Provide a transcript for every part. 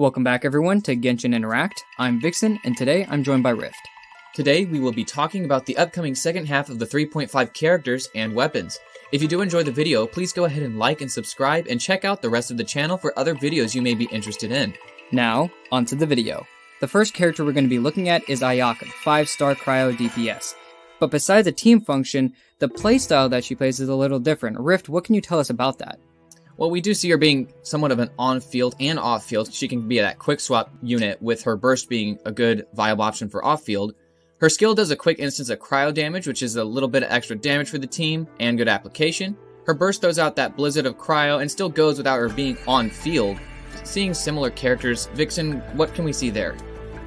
Welcome back everyone to Genshin Interact. I'm Vixen, and today I'm joined by Rift. Today we will be talking about the upcoming second half of the 3.5 characters and weapons. If you do enjoy the video, please go ahead and like and subscribe and check out the rest of the channel for other videos you may be interested in. Now, onto the video. The first character we're going to be looking at is Ayaka, 5-star Cryo DPS. But besides the team function, the playstyle that she plays is a little different. Rift, what can you tell us about that? Well, we do see her being somewhat of an on-field and off-field. She can be that quick swap unit, with her burst being a good viable option for off-field. Her skill does a quick instance of cryo damage, which is a little bit of extra damage for the team and good application. Her burst throws out that blizzard of cryo and still goes without her being on-field. Seeing similar characters, Vixen, what can we see there?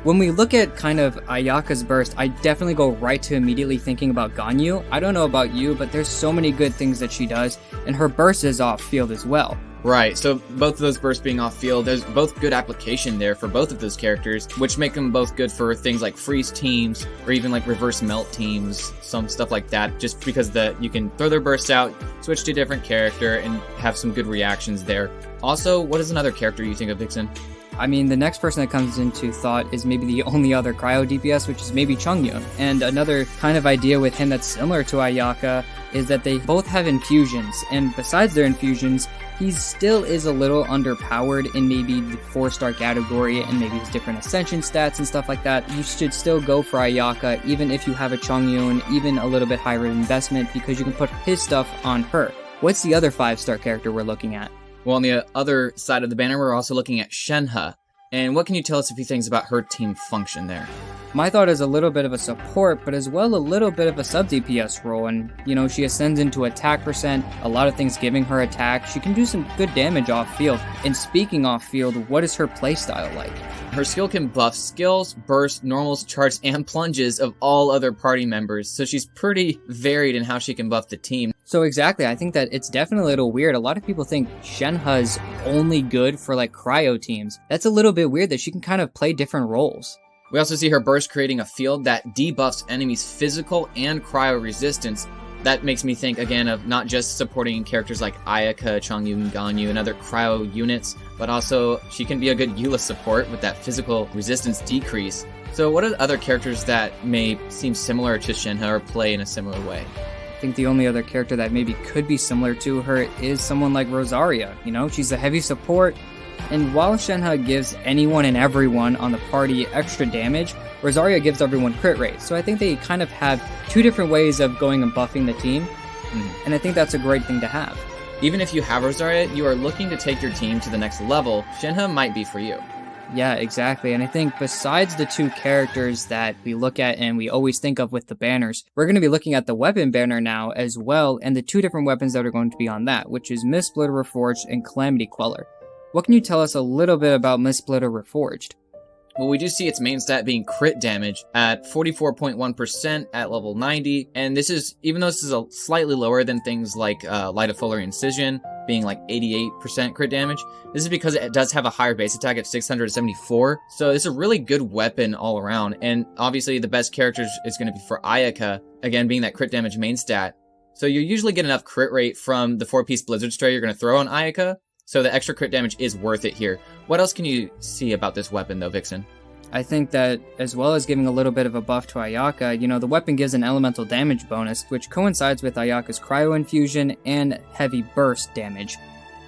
When we look at kind of Ayaka's burst, I definitely go right to immediately thinking about Ganyu. I don't know about you, but there's so many good things that she does, and her burst is off-field as well. Right, so both of those bursts being off-field, there's both good application there for both of those characters, which make them both good for things like freeze teams, or even like reverse melt teams, some stuff like that, just because you can throw their bursts out, switch to a different character, and have some good reactions there. Also, what is another character you think of, Vixen? I mean, the next person that comes into thought is maybe the only other Cryo DPS, which is maybe Chongyun. And another kind of idea with him that's similar to Ayaka is that they both have infusions, and besides their infusions, he still is a little underpowered in maybe the 4-star category and maybe his different ascension stats and stuff like that. You should still go for Ayaka, even if you have a Chongyun, even a little bit higher investment, because you can put his stuff on her. What's the other 5-star character we're looking at? Well, on the other side of the banner, we're also looking at Shenhe. And what can you tell us a few things about her team function there? My thought is a little bit of a support, but as well a little bit of a sub-DPS role. And, you know, she ascends into attack percent, a lot of things giving her attack. She can do some good damage off-field. And speaking off-field, what is her playstyle like? Her skill can buff skills, bursts, normals, charts, and plunges of all other party members. So she's pretty varied in how she can buff the team. So exactly, I think that it's definitely a little weird. A lot of people think Shenhe's only good for like cryo teams. That's a little bit weird that she can kind of play different roles. We also see her burst creating a field that debuffs enemies' physical and cryo resistance. That makes me think again of not just supporting characters like Ayaka, Chongyun, Ganyu, and other cryo units, but also she can be a good Eula support with that physical resistance decrease. So what are other characters that may seem similar to Shenhe or play in a similar way? I think the only other character that maybe could be similar to her is someone like Rosaria. You know, she's a heavy support, and while Shenhe gives anyone and everyone on the party extra damage, Rosaria gives everyone crit rate. So I think they kind of have two different ways of going and buffing the team, and I think that's a great thing to have. Even if you have Rosaria, you are looking to take your team to the next level, Shenhe might be for you. Yeah, exactly. And I think besides the two characters that we look at and we always think of with the banners, we're going to be looking at the weapon banner now as well, and the two different weapons that are going to be on that, which is Mist Splitter Reforged and Calamity Queller. What can you tell us a little bit about Mist Splitter Reforged? Well, we do see its main stat being crit damage at 44.1% at level 90, and this is, even though this is a slightly lower than things like Light of Fuller Incision, being like 88% crit damage, this is because it does have a higher base attack at 674, so it's a really good weapon all around, and obviously the best character is going to be for Ayaka, again being that crit damage main stat. So you usually get enough crit rate from the 4-piece Blizzard Stray you're going to throw on Ayaka, so the extra crit damage is worth it here. What else can you see about this weapon though, Vixen? I think that as well as giving a little bit of a buff to Ayaka, you know, the weapon gives an elemental damage bonus, which coincides with Ayaka's cryo infusion and heavy burst damage.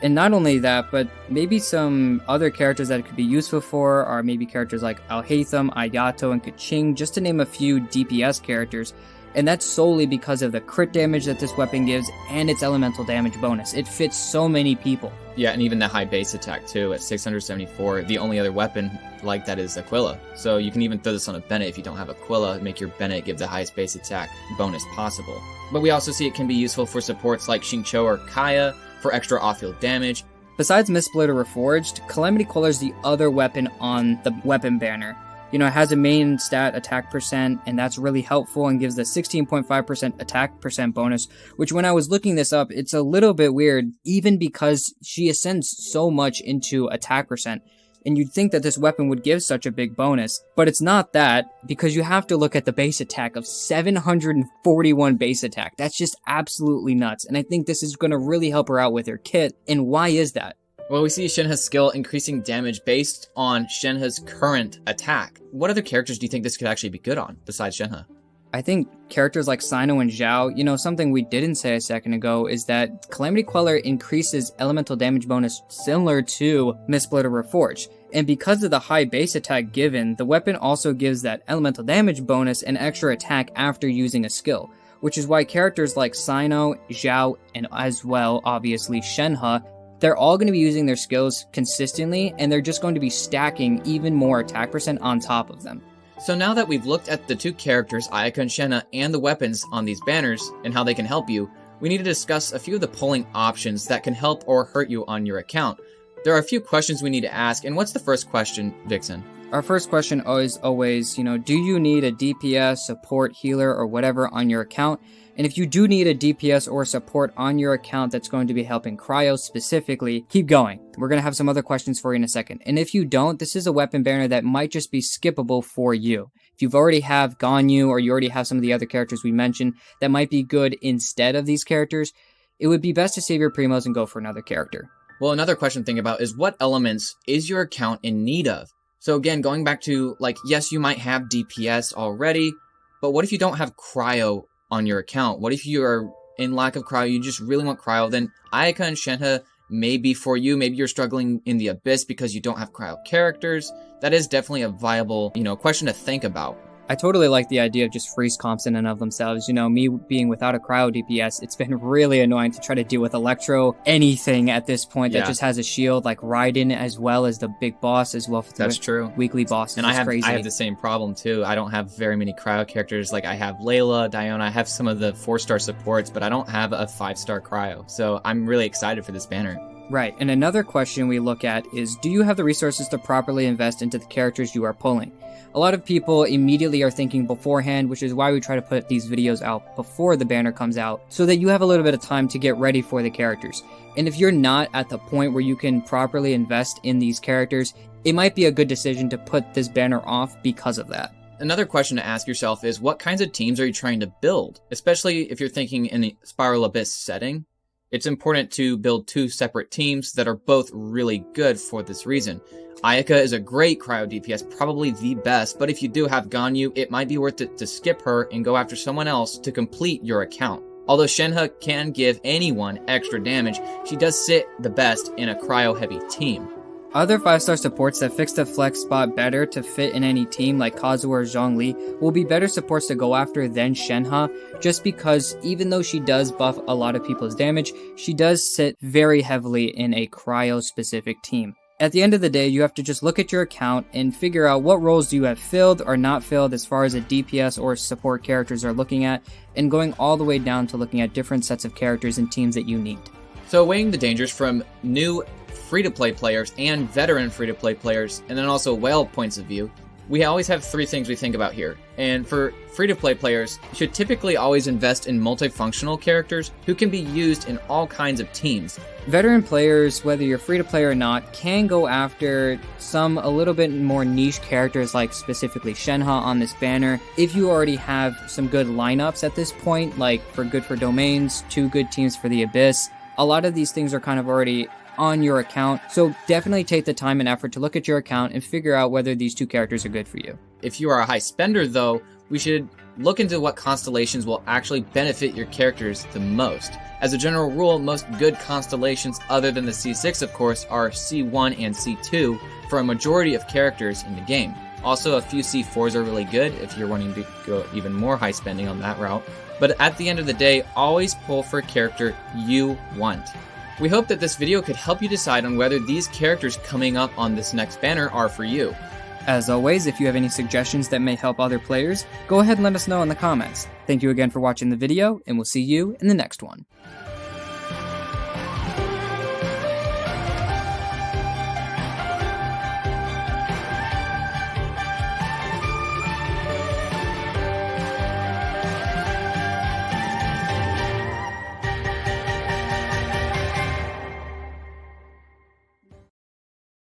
And not only that, but maybe some other characters that it could be useful for are maybe characters like Alhaitham, Ayato, and Kaching, just to name a few DPS characters. And that's solely because of the crit damage that this weapon gives and its elemental damage bonus. It fits so many people. Yeah, and even the high base attack too at 674. The only other weapon like that is Aquila. So you can even throw this on a Bennett if you don't have Aquila, make your Bennett give the highest base attack bonus possible. But we also see it can be useful for supports like Xingqiu or Kaya for extra off-field damage. Besides Mist Splitter Reforged, Calamity Queller is the other weapon on the weapon banner. You know, it has a main stat attack percent, and that's really helpful and gives the 16.5% attack percent bonus, which when I was looking this up, it's a little bit weird, even because she ascends so much into attack percent. And you'd think that this weapon would give such a big bonus, but it's not that, because you have to look at the base attack of 741 base attack. That's just absolutely nuts, and I think this is going to really help her out with her kit. And why is that? Well, we see Shenhe's skill increasing damage based on Shenhe's current attack. What other characters do you think this could actually be good on, besides Shenhe? I think characters like Sino and Zhao, something we didn't say a second ago is that Calamity Queller increases elemental damage bonus similar to Mistblade or Reforged. And because of the high base attack given, the weapon also gives that elemental damage bonus and extra attack after using a skill, which is why characters like Sino, Zhao, and as well, obviously, Shenhe, they're all going to be using their skills consistently, and they're just going to be stacking even more attack percent on top of them. So now that we've looked at the two characters, Ayaka and Shenhe, and the weapons on these banners, and how they can help you, we need to discuss a few of the polling options that can help or hurt you on your account. There are a few questions we need to ask, and what's the first question, Vixen? Our first question is always, do you need a DPS, support, healer, or whatever on your account? And if you do need a DPS or support on your account that's going to be helping Cryo specifically, keep going. We're going to have some other questions for you in a second. And if you don't, this is a weapon banner that might just be skippable for you. If you've already have Ganyu or you already have some of the other characters we mentioned that might be good instead of these characters, it would be best to save your primos and go for another character. Well, another question to think about is what elements is your account in need of? So again, going back to, yes, you might have DPS already, but what if you don't have Cryo on your account? What if you are in lack of Cryo, you just really want Cryo? Then Ayaka and Shenhe may be for you. Maybe you're struggling in the Abyss because you don't have Cryo characters. That is definitely a viable, question to think about. I totally like the idea of just freeze comps in and of themselves. Me being without a Cryo DPS, it's been really annoying to try to deal with Electro anything at this point that just has a shield, like Raiden, as well as the big boss, as well. That's true. Weekly bosses. And I have the same problem too. I don't have very many Cryo characters. Like I have Layla, Diona, I have some of the 4-star supports, but I don't have a 5-star Cryo. So I'm really excited for this banner. Right, and another question we look at is, do you have the resources to properly invest into the characters you are pulling? A lot of people immediately are thinking beforehand, which is why we try to put these videos out before the banner comes out, so that you have a little bit of time to get ready for the characters. And if you're not at the point where you can properly invest in these characters, it might be a good decision to put this banner off because of that. Another question to ask yourself is, what kinds of teams are you trying to build? Especially if you're thinking in the Spiral Abyss setting. It's important to build two separate teams that are both really good for this reason. Ayaka is a great Cryo DPS, probably the best, but if you do have Ganyu, it might be worth it to skip her and go after someone else to complete your account. Although Shenhe can give anyone extra damage, she does sit the best in a Cryo-heavy team. Other 5-star supports that fix the flex spot better to fit in any team, like Kazuha or Zhongli, will be better supports to go after than Shenhe, just because even though she does buff a lot of people's damage, she does sit very heavily in a Cryo-specific team. At the end of the day, you have to just look at your account and figure out what roles do you have filled or not filled as far as a DPS or support characters are looking at, and going all the way down to looking at different sets of characters and teams that you need. So weighing the dangers from new free-to-play players and veteran free-to-play players, and then also whale points of view, we always have three things we think about here. And for free-to-play players, you should typically always invest in multifunctional characters who can be used in all kinds of teams. Veteran players, whether you're free-to-play or not, can go after some a little bit more niche characters like specifically Shenhe on this banner. If you already have some good lineups at this point, like for Good for Domains, 2 good teams for the Abyss, a lot of these things are kind of already on your account, so definitely take the time and effort to look at your account and figure out whether these two characters are good for you. If you are a high spender though, we should look into what constellations will actually benefit your characters the most. As a general rule, most good constellations other than the C6 of course are C1 and C2 for a majority of characters in the game. Also, a few C4s are really good if you're wanting to go even more high spending on that route. But at the end of the day, always pull for a character you want. We hope that this video could help you decide on whether these characters coming up on this next banner are for you. As always, if you have any suggestions that may help other players, go ahead and let us know in the comments. Thank you again for watching the video, and we'll see you in the next one.